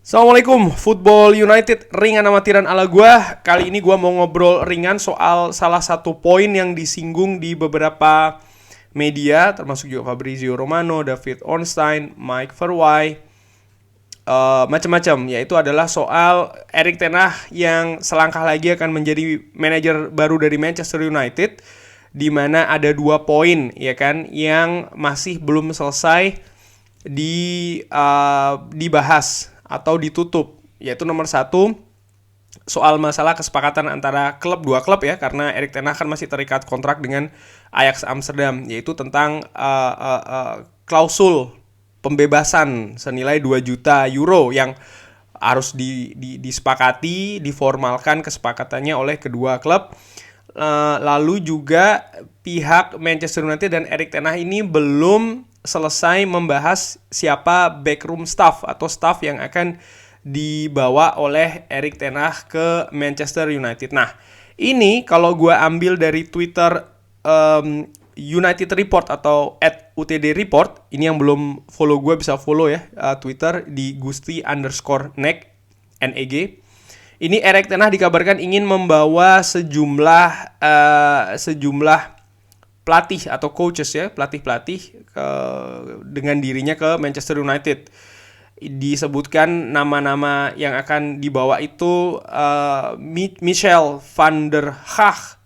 Assalamualaikum, Football United ringan amatiran ala gua. Kali ini gua mau ngobrol ringan soal salah satu poin yang disinggung di beberapa media, termasuk juga Fabrizio Romano, David Ornstein, Mike Verwij, macam-macam. Yaitu adalah soal Erik ten Hag yang selangkah lagi akan menjadi manajer baru dari Manchester United, di mana ada 2 poin, ya kan, yang masih belum selesai dibahas atau ditutup, yaitu nomor 1 soal masalah kesepakatan antara dua klub ya, karena Erik ten Hag kan masih terikat kontrak dengan Ajax Amsterdam, yaitu tentang klausul pembebasan senilai 2 juta euro yang harus disepakati, diformalkan kesepakatannya oleh kedua klub. Lalu juga pihak Manchester United dan Erik ten Hag ini belum selesai membahas siapa backroom staff atau staff yang akan dibawa oleh Erik ten Hag ke Manchester United. Nah, ini kalau gue ambil dari Twitter United Report atau @UTD Report, ini yang belum follow gue bisa follow ya, Twitter di Gusti_Neg NEG. Ini Erik ten Hag dikabarkan ingin membawa sejumlah pelatih atau coaches ya, pelatih dengan dirinya ke Manchester United. Disebutkan nama-nama yang akan dibawa itu Michel van der Gaag.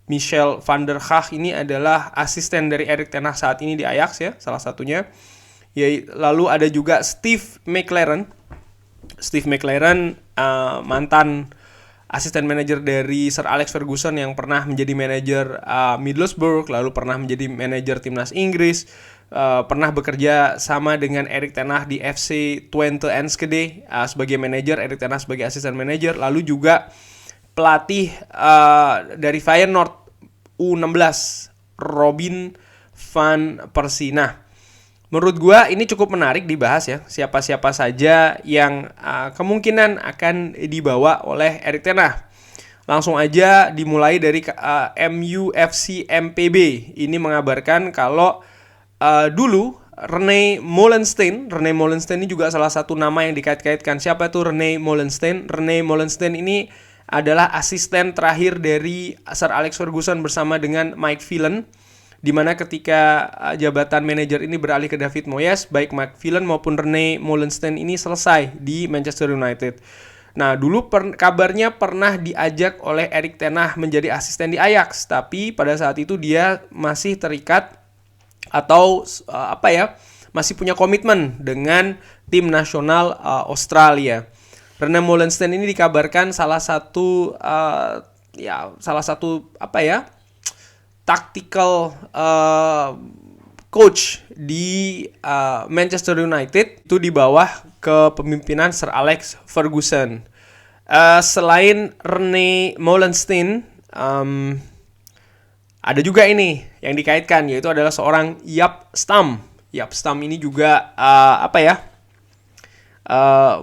Michel van der Gaag ini adalah asisten dari Erik ten Hag saat ini di Ajax ya, salah satunya. Lalu ada juga Steve McLaren. Steve McLaren mantan asisten manajer dari Sir Alex Ferguson yang pernah menjadi manajer Middlesbrough, lalu pernah menjadi manajer timnas Inggris, pernah bekerja sama dengan Erik ten Hag di FC Twente Enschede sebagai manajer, Erik ten Hag sebagai asisten manajer, lalu juga pelatih dari Feyenoord U16 Robin van Persie. Nah, menurut gue ini cukup menarik dibahas ya, siapa-siapa saja yang kemungkinan akan dibawa oleh Erik ten Hag. Langsung aja dimulai dari MUFC MPB. Ini mengabarkan kalau dulu René Molenstein ini juga salah satu nama yang dikait-kaitkan. Siapa itu René Molenstein? René Molenstein ini adalah asisten terakhir dari Sir Alex Ferguson bersama dengan Mike Phelan, di mana ketika jabatan manajer ini beralih ke David Moyes, baik Mike Phelan maupun René Molenstein ini selesai di Manchester United. Nah, dulu kabarnya pernah diajak oleh Erik ten Hag menjadi asisten di Ajax, tapi pada saat itu dia masih terikat atau masih punya komitmen dengan tim nasional Australia. René Molenstein ini dikabarkan salah satu tactical coach di Manchester United, itu di bawah kepemimpinan Sir Alex Ferguson. Selain René Molenstein, ada juga ini yang dikaitkan, yaitu adalah seorang Jaap Stam. Jaap Stam ini juga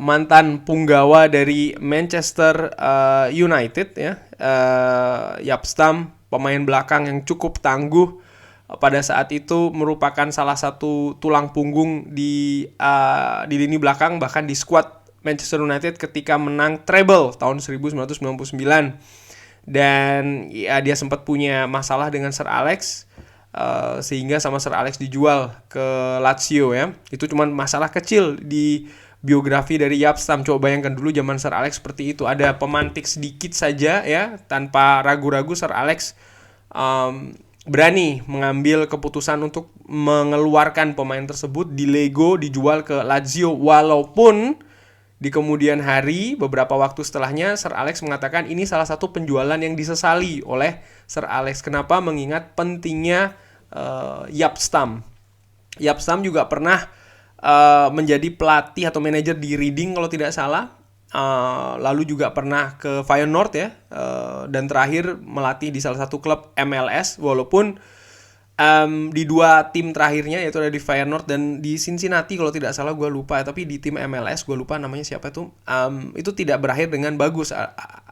mantan punggawa dari Manchester United ya. Jaap Stam, pemain belakang yang cukup tangguh, pada saat itu merupakan salah satu tulang punggung di lini belakang, bahkan di skuad Manchester United ketika menang treble tahun 1999. Dan ya, dia sempat punya masalah dengan Sir Alex, sehingga sama Sir Alex dijual ke Lazio ya. Itu cuma masalah kecil di biografi dari Jaap Stam. Coba bayangkan dulu zaman Sir Alex seperti itu, ada pemantik sedikit saja ya, tanpa ragu-ragu Sir Alex berani mengambil keputusan untuk mengeluarkan pemain tersebut, dilego, dijual ke Lazio, walaupun di kemudian hari, beberapa waktu setelahnya, Sir Alex mengatakan ini salah satu penjualan yang disesali oleh Sir Alex. Kenapa? Mengingat pentingnya Jaap Stam. Jaap Stam juga pernah menjadi pelatih atau manajer di Reading kalau tidak salah. Lalu juga pernah ke Feyenoord ya, dan terakhir melatih di salah satu klub MLS, walaupun di 2 tim terakhirnya, yaitu ada di Feyenoord dan di Cincinnati kalau tidak salah, gue lupa, tapi di tim MLS gue lupa namanya siapa itu tidak berakhir dengan bagus,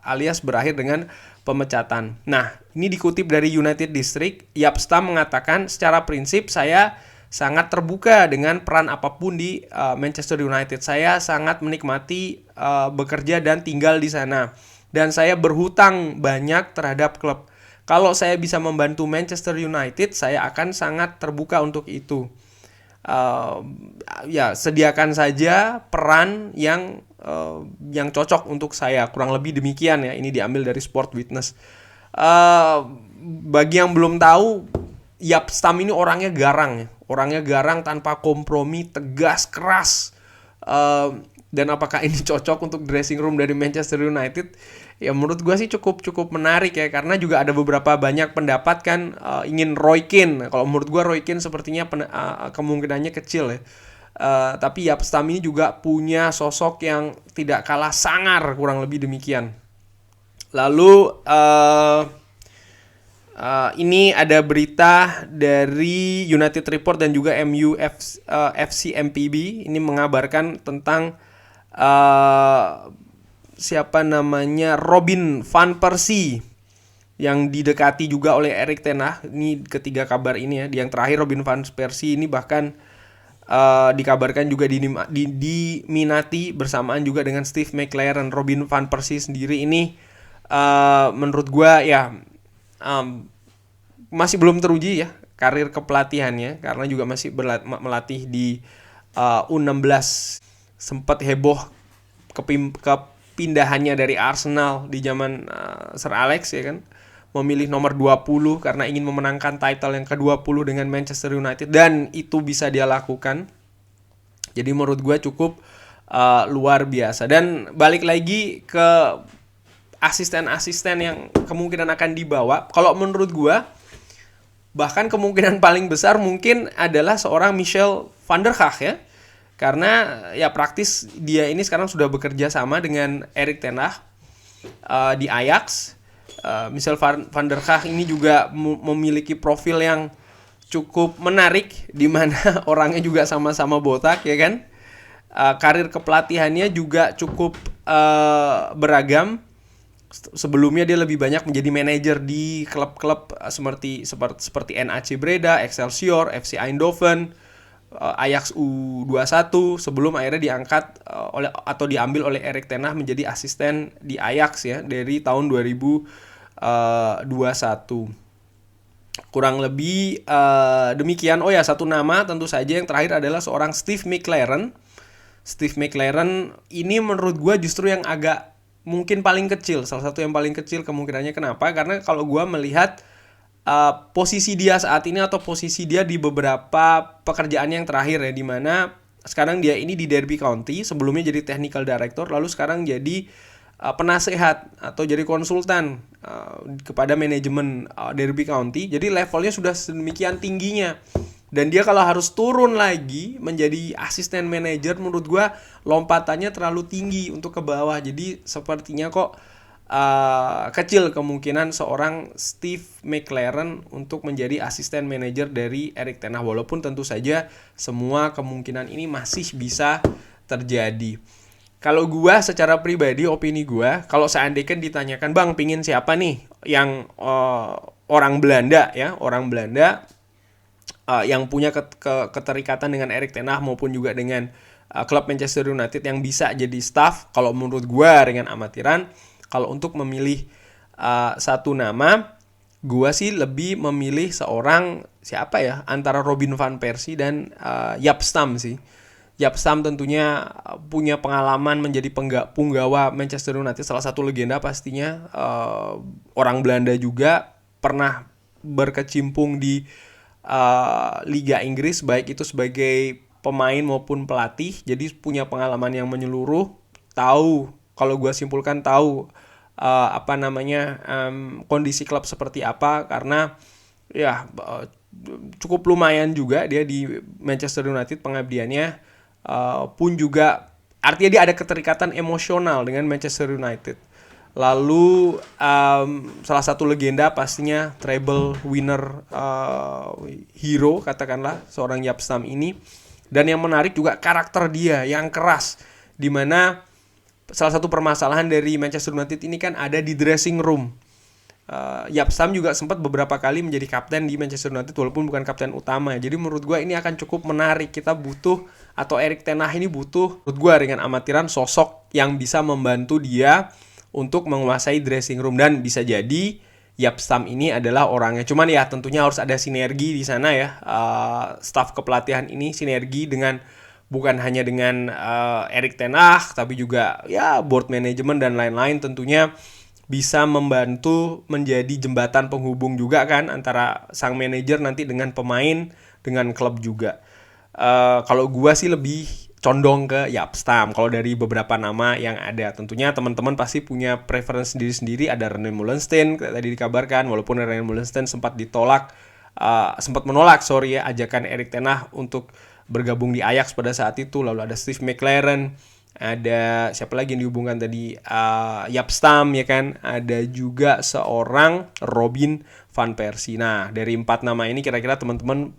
alias berakhir dengan pemecatan. Nah, ini dikutip dari United District. Jaap Stam mengatakan secara prinsip saya sangat terbuka dengan peran apapun di Manchester United. Saya sangat menikmati bekerja dan tinggal di sana. Dan saya berhutang banyak terhadap klub. Kalau saya bisa membantu Manchester United, saya akan sangat terbuka untuk itu. Ya, sediakan saja peran yang cocok untuk saya. Kurang lebih demikian ya. Ini diambil dari Sport Witness. Bagi yang belum tahu, Jaap Stam ini orangnya garang ya. Orangnya garang, tanpa kompromi, tegas, keras. Dan apakah ini cocok untuk dressing room dari Manchester United? Ya menurut gue sih cukup menarik ya, karena juga ada beberapa banyak pendapat kan ingin Roy Keane. Kalau menurut gue Roy Keane sepertinya kemungkinannya kecil ya. Tapi Jaap Stam ini juga punya sosok yang tidak kalah sangar, kurang lebih demikian. Lalu ini ada berita dari United Report dan juga FC MPB. Ini mengabarkan tentang siapa namanya, Robin van Persie yang didekati juga oleh Erik ten Hag. Ini ketiga kabar ini ya. Yang terakhir Robin van Persie ini bahkan dikabarkan juga diminati bersamaan juga dengan Steve McLaren. Robin van Persie sendiri ini menurut gua ya masih belum teruji ya karir kepelatihannya, karena juga masih melatih di U16. Sempat heboh kepindahannya dari Arsenal di zaman Sir Alex ya kan, memilih nomor 20 karena ingin memenangkan title yang ke-20 dengan Manchester United, dan itu bisa dia lakukan. Jadi menurut gue cukup luar biasa. Dan balik lagi ke asisten-asisten yang kemungkinan akan dibawa, kalau menurut gue bahkan kemungkinan paling besar mungkin adalah seorang Michel van der Gaag ya. Karena ya praktis dia ini sekarang sudah bekerja sama dengan Erik ten Hag di Ajax. Michel van der Gaag ini juga memiliki profil yang cukup menarik, di mana orangnya juga sama-sama botak ya kan. Karir kepelatihannya juga cukup beragam. Sebelumnya dia lebih banyak menjadi manajer di klub-klub seperti NAC Breda, Excelsior, FC Eindhoven, Ajax U21, sebelum akhirnya diangkat diambil oleh Erik ten Hag menjadi asisten di Ajax ya dari tahun 2021. Kurang lebih demikian. Oh ya, satu nama tentu saja yang terakhir adalah seorang Steve McLaren. Steve McLaren ini menurut gue justru yang agak mungkin paling kecil, salah satu yang paling kecil kemungkinannya. Kenapa? Karena kalau gue melihat posisi dia saat ini atau posisi dia di beberapa pekerjaan yang terakhir ya, di mana sekarang dia ini di Derby County, sebelumnya jadi technical director, lalu sekarang jadi penasehat atau jadi konsultan kepada manajemen Derby County. Jadi levelnya sudah sedemikian tingginya, dan dia kalau harus turun lagi menjadi asisten manajer, menurut gua lompatannya terlalu tinggi untuk ke bawah. Jadi sepertinya kok kecil kemungkinan seorang Steve McLaren untuk menjadi asisten manajer dari Erik ten Hag, walaupun tentu saja semua kemungkinan ini masih bisa terjadi. Kalau gua secara pribadi, opini gua, kalau seandainya ditanyakan, "Bang, pingin siapa nih yang orang Belanda ya, orang Belanda yang punya keterikatan dengan Erik ten Hag maupun juga dengan klub Manchester United yang bisa jadi staff?" Kalau menurut gua dengan amatiran, kalau untuk memilih satu nama, gua sih lebih memilih seorang siapa ya, antara Robin van Persie dan Jaap Stam sih. Jaap Stam tentunya punya pengalaman menjadi punggawa Manchester United, salah satu legenda pastinya. Orang Belanda juga, pernah berkecimpung di Liga Inggris, baik itu sebagai pemain maupun pelatih. Jadi punya pengalaman yang menyeluruh, tahu, kalau gue simpulkan tahu kondisi klub seperti apa, karena ya cukup lumayan juga dia di Manchester United pengabdiannya, pun juga artinya dia ada keterikatan emosional dengan Manchester United. Lalu salah satu legenda pastinya treble winner, hero katakanlah seorang Jaap Stam ini. Dan yang menarik juga karakter dia yang keras, dimana salah satu permasalahan dari Manchester United ini kan ada di dressing room. Yap Stam juga sempat beberapa kali menjadi kapten di Manchester United walaupun bukan kapten utama. Jadi menurut gue ini akan cukup menarik. Kita butuh, atau Erik ten Hag ini butuh, menurut gue dengan amatiran, sosok yang bisa membantu dia untuk menguasai dressing room. Dan bisa jadi Yap Stam ini adalah orangnya. Cuman ya tentunya harus ada sinergi di sana ya. Staf kepelatihan ini sinergi dengan, bukan hanya dengan Erik ten Hag, tapi juga ya board management dan lain-lain, tentunya bisa membantu menjadi jembatan penghubung juga kan antara sang manajer nanti dengan pemain, dengan klub juga. Kalau gua sih lebih condong ke Yap Stam. Kalau dari beberapa nama yang ada, tentunya teman-teman pasti punya preference sendiri-sendiri. Ada René Meulensteen tadi dikabarkan, walaupun René Meulensteen sempat menolak ajakan Erik ten Hag untuk bergabung di Ajax pada saat itu. Lalu ada Steve McLaren, ada siapa lagi yang dihubungkan tadi, Yap Stam ya kan, ada juga seorang Robin van Persie. Nah dari 4 nama ini kira-kira teman-teman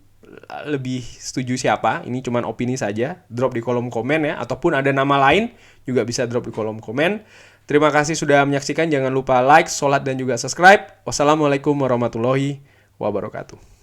lebih setuju siapa? Ini cuman opini saja, drop di kolom komen ya, ataupun ada nama lain juga bisa drop di kolom komen. Terima kasih sudah menyaksikan, jangan lupa like, sholat dan juga subscribe. Wassalamualaikum warahmatullahi wabarakatuh.